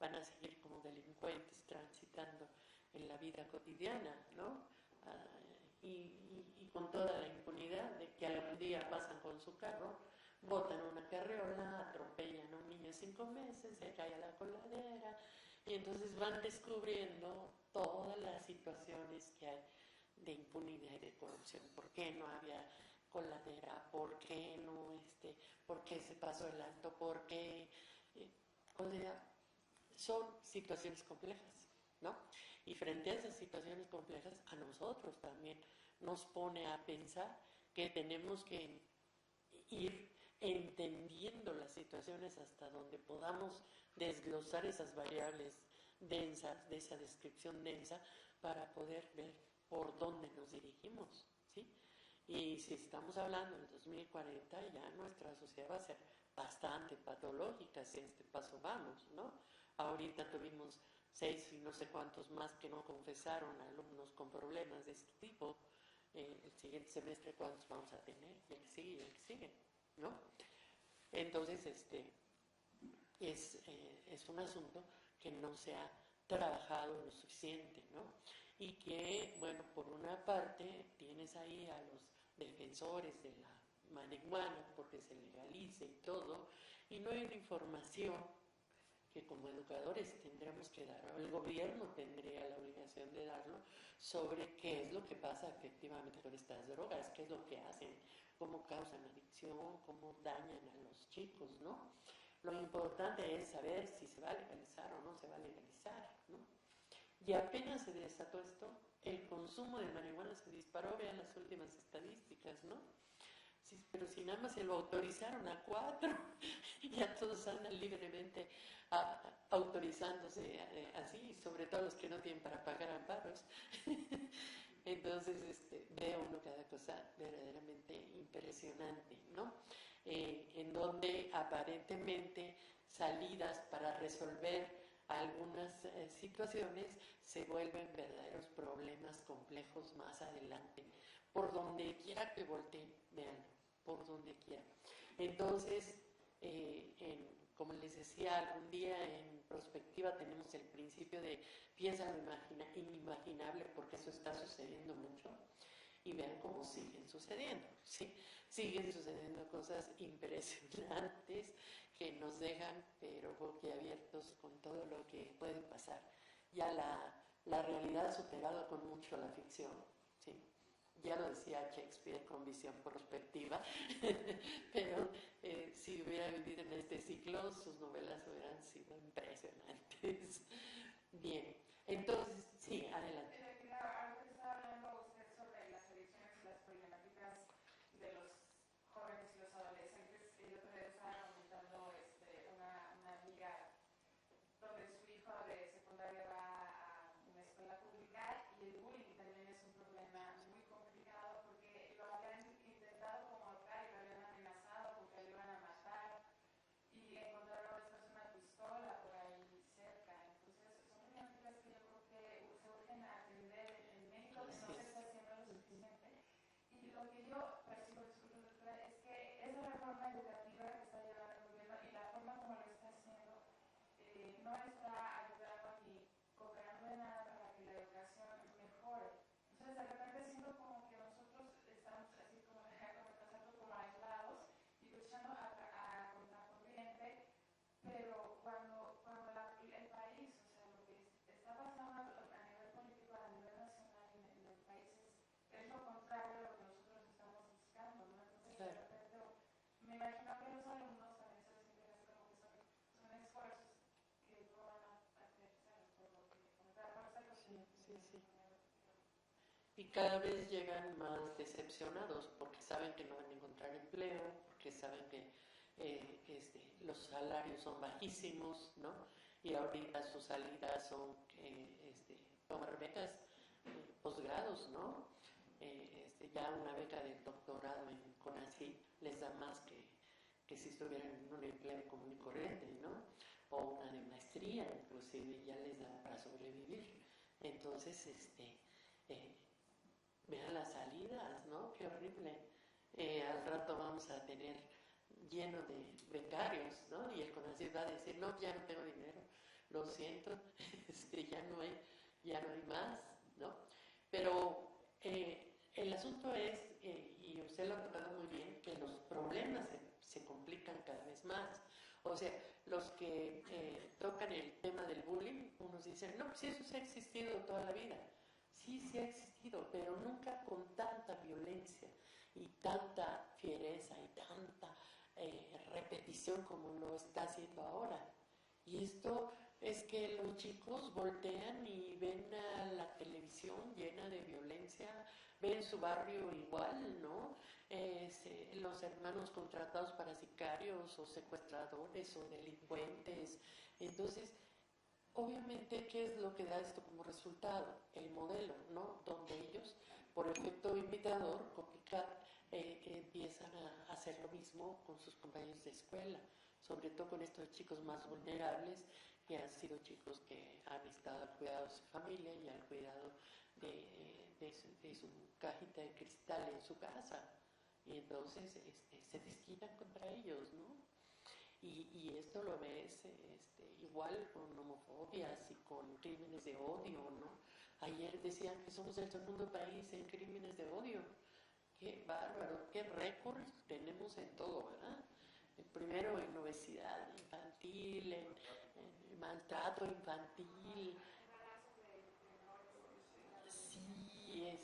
Van a seguir como delincuentes transitando en la vida cotidiana, ¿no? Y con toda la impunidad de que algún día pasan con su carro, botan una carriola, atropellan a un niño de 5 meses, se cae a la coladera, y entonces van descubriendo todas las situaciones que hay de impunidad y de corrupción. ¿Por qué no había coladera? ¿Por qué no por qué se pasó el alto? ¿Por qué? O sea, son situaciones complejas, ¿no? Y frente a esas situaciones complejas, a nosotros también nos pone a pensar que tenemos que ir entendiendo las situaciones hasta donde podamos desglosar esas variables densas, de esa descripción densa, para poder ver por dónde nos dirigimos, ¿sí? Y si estamos hablando del 2040, ya nuestra sociedad va a ser bastante patológica si a este paso vamos, ¿no? Ahorita tuvimos 6 y no sé cuántos más que no confesaron, alumnos con problemas de este tipo. El siguiente semestre, ¿cuántos vamos a tener? Y el que sigue, y el que sigue, ¿no? Entonces, es un asunto que no se ha trabajado lo suficiente, ¿no? Y que, bueno, por una parte tienes ahí a los defensores de la marihuana porque se legalice y todo, y no hay una información que como educadores tendríamos que dar, o el gobierno tendría la obligación de darlo, sobre qué es lo que pasa efectivamente con estas drogas, qué es lo que hacen, cómo causan adicción, cómo dañan a los chicos, ¿no? Lo importante es saber si se va a legalizar o no se va a legalizar, ¿no? Y apenas se desató esto, el consumo de marihuana se disparó, vean las últimas estadísticas, ¿no? Sí, pero si nada más se lo autorizaron a 4, ya todos andan libremente autorizándose así, sobre todo los que no tienen para pagar amparos. Entonces veo uno cada cosa verdaderamente impresionante, ¿no? En donde aparentemente salidas para resolver algunas situaciones se vuelven verdaderos problemas complejos más adelante, por donde quiera que volteen, vean, por donde quiera. Entonces, como les decía, algún día en prospectiva tenemos el principio de piensa lo inimaginable, porque eso está sucediendo mucho, y vean cómo siguen sucediendo, ¿sí? Siguen sucediendo cosas impresionantes que nos dejan, pero boquiabiertos con todo lo que puede pasar. Ya la realidad ha superado con mucho la ficción, ¿sí? Ya lo decía Shakespeare con visión prospectiva, pero si hubiera vivido en este ciclo, sus novelas hubieran sido impresionantes. Bien, entonces, sí, adelante. Ahora que estaba hablando usted sobre las adicciones y las problemáticas de los jóvenes y los adolescentes, el otro día estaba comentando una amiga donde su hijo de secundaria va a una escuela pública y el bullying también es un problema muy complicado porque lo habían intentado como ahorcar y lo habían amenazado porque lo iban a matar y encontraron después una pistola por ahí cerca. Entonces son problemáticas que yo creo que se urgen a atender en México, que no se está haciendo lo suficiente. Y lo que yo percibo, disculpe doctora, es que esa reforma educativa que está llevando el gobierno y la forma como lo está haciendo no está ayudando ni cooperando en nada para que la educación mejore. Entonces de repente siento como que nosotros estamos así como pasando como aislados y luchando a contracorriente, pero cuando el país, o sea, lo que está pasando a nivel político, a nivel nacional en el país es lo contrario a lo que nosotros estamos buscando, ¿no? Entonces de repente me imagino que los alumnos también se les interesa como que son esfuerzos que no van a hacer, ¿sabes? Por lo que comentaba, por esa Sí, sí, sí. y cada vez llegan más decepcionados porque saben que no van a encontrar empleo, porque saben que los salarios son bajísimos, ¿no? Y ahorita sus salidas son tomar becas, posgrados, ¿no? Ya una beca de doctorado en CONACYT les da más que si estuvieran en un empleo común y corriente, ¿no? O una de maestría, inclusive, ya les da para sobrevivir. Entonces, vean las salidas, ¿no? Qué horrible. Al rato vamos a tener lleno de becarios, ¿no? Y el CONACYT va a decir, no, ya no tengo dinero, lo siento, ya no hay más, ¿no? Pero el asunto es, y usted lo ha tocado muy bien, que los problemas se complican cada vez más. O sea, los que tocan el tema del bullying, unos dicen, no, pues eso sí ha existido toda la vida. Sí, sí ha existido, pero nunca con tanta violencia y tanta fiereza y tanta repetición como lo está haciendo ahora. Y esto es que los chicos voltean y ven a la televisión llena de violencia, ven su barrio igual, ¿no? Los hermanos contratados para sicarios o secuestradores o delincuentes. Entonces, obviamente, ¿qué es lo que da esto como resultado? El modelo, ¿no? Donde ellos, por efecto imitador, copycat, empiezan a hacer lo mismo con sus compañeros de escuela, sobre todo con estos chicos más vulnerables, que han sido chicos que han estado al cuidado de su familia y al cuidado de su cajita de cristal en su casa. Y entonces se desquitan contra ellos, ¿no? Y esto lo ves igual con homofobias y con crímenes de odio, ¿no? Ayer decían que somos el segundo país en crímenes de odio. Qué bárbaro, qué récord tenemos en todo, ¿verdad? El primero en obesidad infantil, en maltrato infantil. Sí,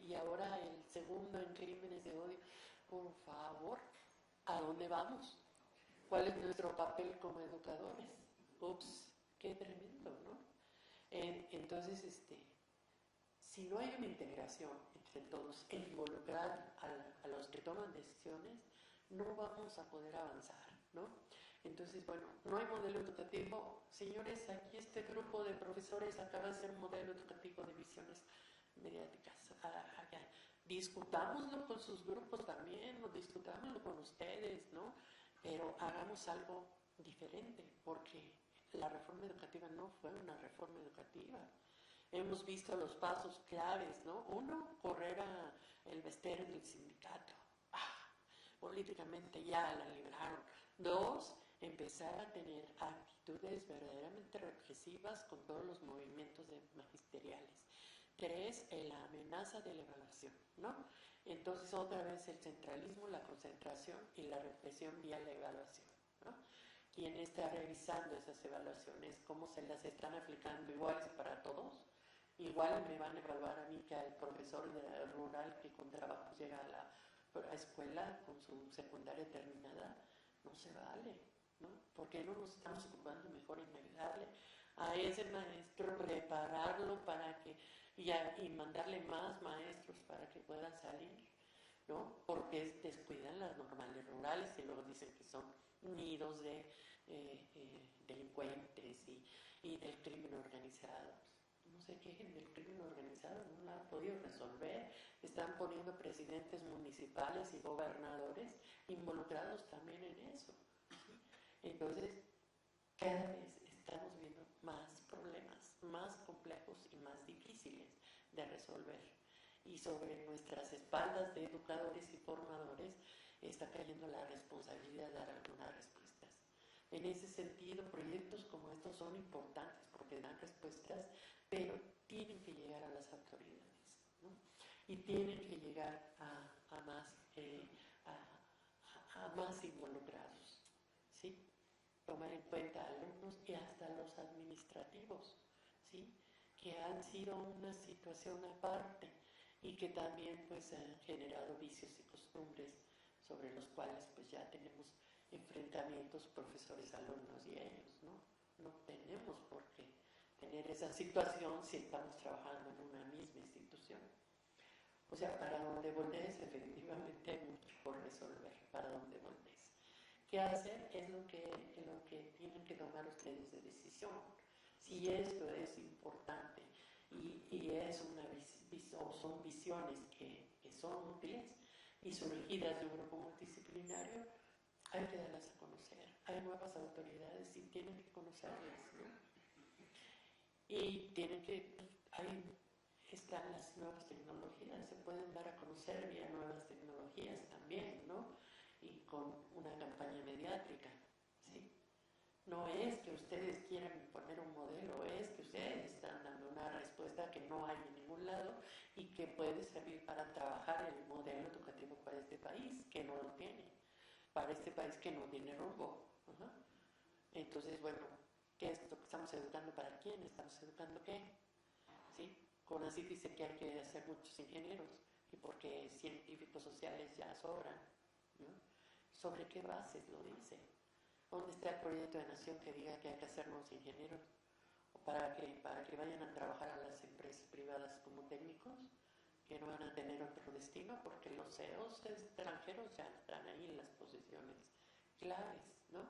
y ahora el segundo en crímenes de odio. Por favor, ¿a dónde vamos? ¿Cuál es nuestro papel como educadores? Ups, qué tremendo, ¿no? Entonces, si no hay una integración entre todos e involucrar a los que toman decisiones, no vamos a poder avanzar, ¿no? Entonces, bueno, no hay modelo educativo. Señores, aquí este grupo de profesores acaba de ser un modelo educativo de visiones mediáticas. Discutámoslo con sus grupos también, o discutámoslo con ustedes, ¿no? Pero hagamos algo diferente, porque la reforma educativa no fue una reforma educativa. Hemos visto los pasos claves, ¿no? Uno, correr a el Bester del sindicato. Políticamente ya la libraron. Dos, empezar a tener actitudes verdaderamente represivas con todos los movimientos magisteriales. Tres, la amenaza de la evaluación, ¿no? Entonces otra vez el centralismo, la concentración y la represión vía la evaluación, ¿no? ¿Quién está revisando esas evaluaciones? ¿Cómo se las están aplicando iguales para todos? Igual me van a evaluar a mí que al profesor rural que con trabajo llega a la escuela con su secundaria terminada. No se vale, ¿no? ¿Por qué no nos estamos ocupando mejor en ayudarle a ese maestro, prepararlo para que y mandarle más maestros para que puedan salir, ¿no? Porque descuidan las normales rurales y luego dicen que son nidos de delincuentes y del crimen organizado. No se quejen del crimen organizado, no lo han podido resolver. Están poniendo presidentes municipales y gobernadores involucrados también en eso. Entonces, cada vez estamos viendo más problemas, más complejos y más difíciles de resolver. Y sobre nuestras espaldas de educadores y formadores está cayendo la responsabilidad de dar algunas respuestas. En ese sentido, proyectos como estos son importantes porque dan respuestas, pero tienen que llegar a las autoridades, ¿no? Y tienen que llegar a más involucrados, ¿sí? Tomar en cuenta a alumnos y hasta los administrativos, ¿sí? Que han sido una situación aparte y que también pues han generado vicios y costumbres sobre los cuales pues ya tenemos enfrentamientos profesores, alumnos y ellos, ¿no? No tenemos por qué tener esa situación si estamos trabajando en una misma institución. O sea, para donde voltees, efectivamente hay mucho por resolver, para donde voltees. ¿Qué hacer? Es lo que tienen que tomar ustedes de decisión. Si esto es importante y es o son visiones que son útiles y surgidas de un grupo multidisciplinario, hay que darlas a conocer. Hay nuevas autoridades y tienen que conocerlas, ¿no? Y ahí están las nuevas tecnologías, se pueden dar a conocer vía nuevas tecnologías también, ¿no? Y con una campaña mediática, ¿sí? No es que ustedes quieran imponer un modelo, es que ustedes están dando una respuesta que no hay en ningún lado y que puede servir para trabajar el modelo educativo para este país, que no lo tiene, para este país que no tiene rumbo. Ajá. Entonces, bueno, ¿qué es lo que estamos educando? ¿Para quién? ¿Estamos educando qué? ¿Sí? CONACYT dice que hay que hacer muchos ingenieros y porque científicos sociales ya sobran, ¿no? ¿Sobre qué bases lo dice? ¿Dónde está el proyecto de nación que diga que hay que hacer nuevos ingenieros? ¿O para que vayan a trabajar a las empresas privadas como técnicos que no van a tener otro destino porque los CEOs extranjeros ya están ahí en las posiciones claves, ¿no?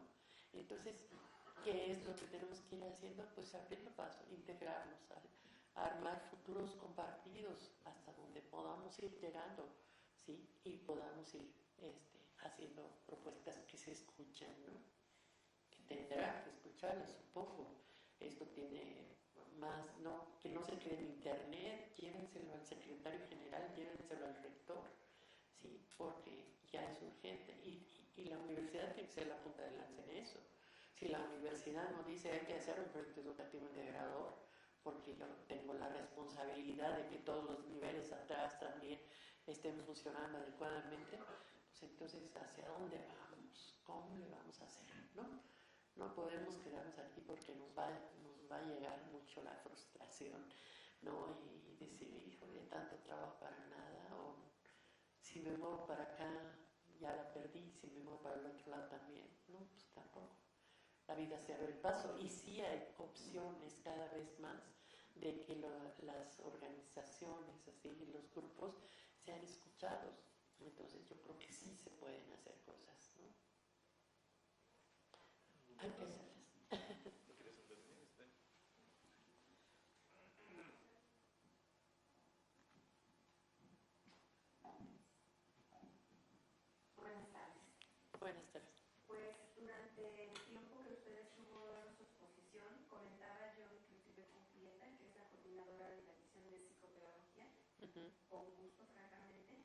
Entonces, ¿qué es lo que tenemos que ir haciendo? Pues abriendo paso, integrarnos, armar futuros compartidos hasta donde podamos ir llegando, ¿sí? Y podamos ir haciendo propuestas que se escuchen, ¿no? Que tendrá que escucharlas, supongo. Esto tiene más, no, que no se quede en internet, llévenselo al secretario general, llévenselo al rector, ¿sí? Porque ya es urgente y la universidad tiene que ser la punta de lanza en eso. Si la universidad nos dice hay que hacer un proyecto educativo integrador, porque yo tengo la responsabilidad de que todos los niveles atrás también estén funcionando adecuadamente, pues entonces ¿hacia dónde vamos? ¿Cómo le vamos a hacer? ¿No? No podemos quedarnos aquí porque nos va a llegar mucho la frustración, ¿no? Y decir, híjole, tanto trabajo para nada, o si me muevo para acá, ya la perdí, si me muevo para el otro lado también, no, pues tampoco. La vida se abre el paso y sí hay opciones cada vez más de que las organizaciones, así, los grupos sean escuchados. Entonces yo creo que sí se pueden hacer cosas, ¿no? Hay que hacerlas. Buenas tardes. Buenas tardes. Pues durante el tiempo que usted estuvo en su exposición, comentaba yo inclusive con Julieta, que es la coordinadora de la división de psicopedagogía, con gusto francamente,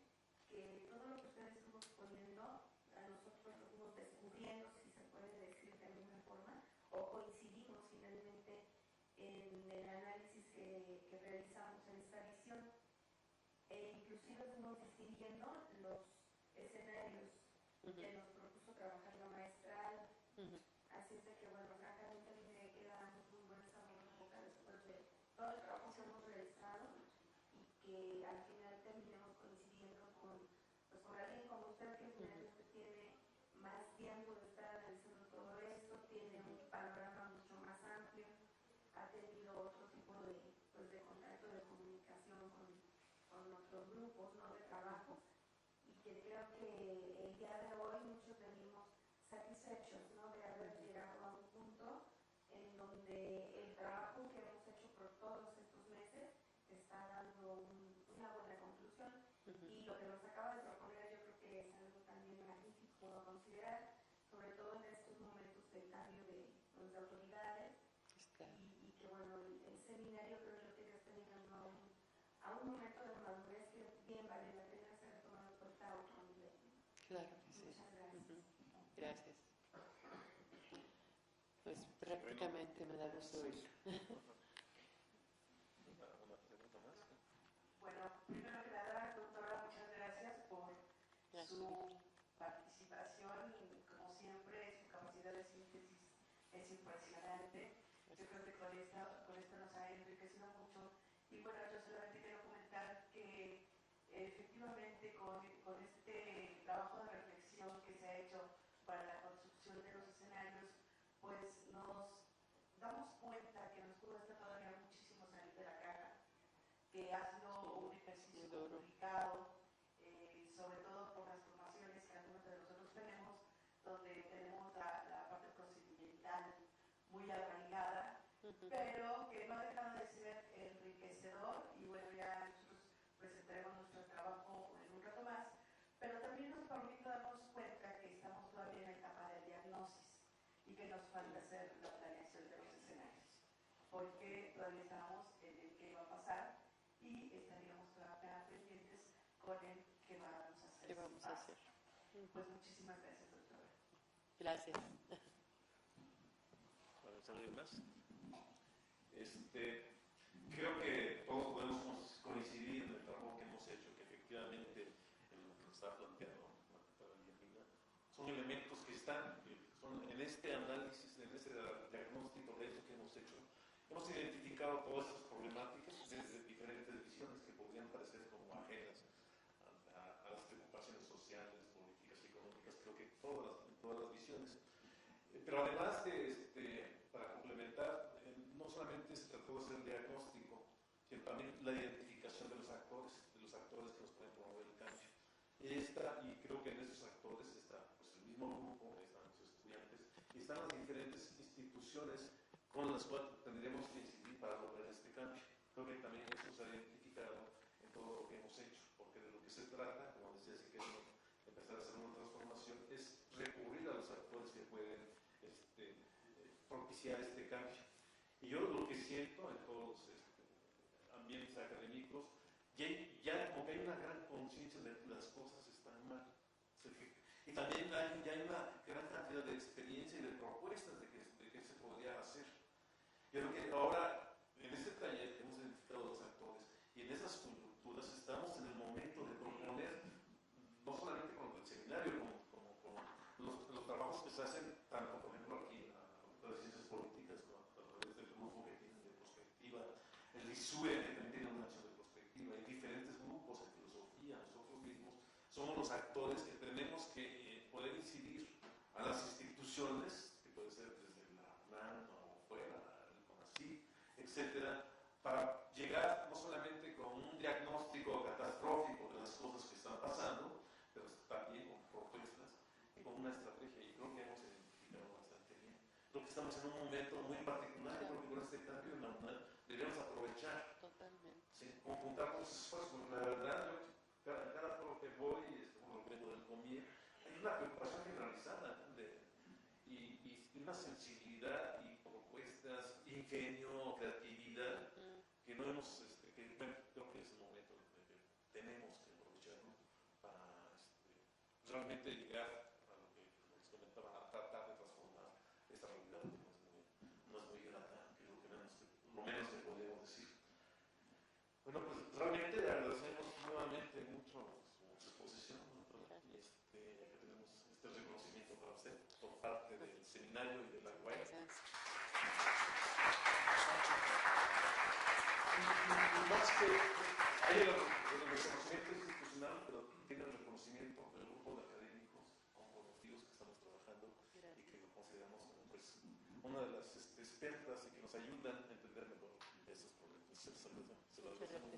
que todo lo que usted estuvo exponiendo, a nosotros lo fuimos descubriendo, si se puede decir de alguna forma, o coincidimos finalmente en el análisis que realizamos en esta visión, e inclusive fuimos distinguiendo los escenarios que nos propuso trabajar la maestra. Así es de que, bueno, francamente a mí me queda muy buen sabor en boca después de todo el trabajo que hemos realizado y que al final terminemos coincidiendo pues, con alguien como usted, que finalmente tiene más tiempo de estar analizando todo esto, tiene un panorama mucho más amplio, ha tenido otro tipo pues, de contacto, de comunicación con otros grupos, ¿no?, de trabajo, y que creo que el día de hoy muchos venimos satisfechos, ¿no?, de haber llegado a un punto en donde el trabajo que hemos hecho por todos estos meses está dando una buena conclusión. Y lo que nos acaba de proponer yo creo que es algo también magnífico a considerar, sobre todo en estos momentos de cambio de autoridades, y que bueno, el seminario creo yo que ya está llegando a un momento de madurez que bien vale la pena ser tomado en cuenta a otro nivel. Claro que sí. Muchas gracias. Gracias. Pues prácticamente me da gusto oírlo. Una pregunta más. Bueno, primero que nada, doctora, muchas gracias por su participación y, como siempre, su capacidad de síntesis es impresionante. Yo creo que con esto nos ha enriquecido mucho. Y bueno, yo solamente quiero comentar que efectivamente con este trabajo de reflexión que se ha hecho para la construcción de los escenarios, pues nos damos cuenta que nos cuesta todavía muchísimo salir de la caja, que ha sido un ejercicio muchísimo complicado, sobre todo por las formaciones que algunos de nosotros tenemos, donde tenemos la parte procedimental muy arraigada, pero que no ha dejado de ser enriquecedor. Y bueno, ya nosotros presentaremos nuestro trabajo en un rato más, pero también nos permite darnos cuenta que estamos todavía en la etapa del diagnóstico y que nos falta hacer la planeación de los escenarios, porque todavía estamos en el qué va a pasar y estaríamos todavía pendientes con el qué vamos a hacer. ¿Qué vamos a hacer? Pues muchísimas gracias, doctora. Gracias. ¿Vamos a ver más? Creo que todos podemos coincidir en el trabajo que hemos hecho, que efectivamente en lo que nos está planteando son elementos que están en este análisis, en este diagnóstico de eso que hemos hecho. Hemos identificado todas estas problemáticas desde diferentes visiones que podrían parecer como ajenas a las preocupaciones sociales, políticas, económicas, creo que todas las visiones. Pero además para complementar, no solamente se trató de hacer el diagnóstico, sino también la identificación de los actores que nos pueden promover el cambio. Y creo que en esos actores está pues, el mismo grupo, están los estudiantes, y están las diferentes instituciones con las cuales tendremos que incidir para lograr este cambio. Creo que también eso se ha identificado en todo lo que hemos hecho, porque de lo que se trata, como decía, si queremos empezar a hacer una transformación, es recurrir a los actores que pueden propiciar este cambio. Y yo lo que siento en todos los ambientes académicos, ya como que hay una gran conciencia de que las cosas están mal. Y también ya hay una gran cantidad de experiencia y de propuestas de qué se podría hacer. Yo creo que ahora, en este taller, hemos identificado los actores y en esas conjunturas estamos en el momento de proponer, no solamente con el seminario, como con los trabajos que se hacen, tanto por ejemplo aquí en las ciencias políticas, a través del grupo que tienen de perspectiva, el ISUE que también tiene una acción de perspectiva, hay diferentes grupos en filosofía, nosotros mismos somos los actores que tenemos que poder incidir a las instituciones, que puede ser desde la UNAM o fuera, el CONACYT, etcétera, para llegar no solamente con un diagnóstico catastrófico de las cosas que están pasando, pero también con propuestas y con una estrategia. Y creo que hemos identificado bastante bien. Creo que estamos en un momento muy particular, y creo que con este cambio en la UNAM debemos aprovechar. Totalmente. Sí, conjuntar los esfuerzos. La verdad, cada foro que voy, como lo vengo del COMIE, hay una preocupación generalizada y una sensibilidad y propuestas, ingenio, creatividad, que no hemos, creo que es el momento en el que tenemos que aprovecharlo para realmente llegar a lo que les comentaba, a tratar de transformar esta realidad que no es muy grata, que es lo menos que podemos decir. Bueno, pues realmente le agradecemos nuevamente mucho su exposición, doctora, y tenemos este reconocimiento para usted por parte del seminario y de la UAE. Más que hay el reconocimiento institucional, pero tiene el reconocimiento del grupo de académicos comprometidos que estamos trabajando y que lo consideramos como pues, una de las expertas y que nos ayudan a entender mejor esos problemas. Se lo agradecemos.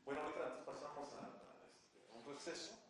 Bueno, ahorita pasamos a un receso.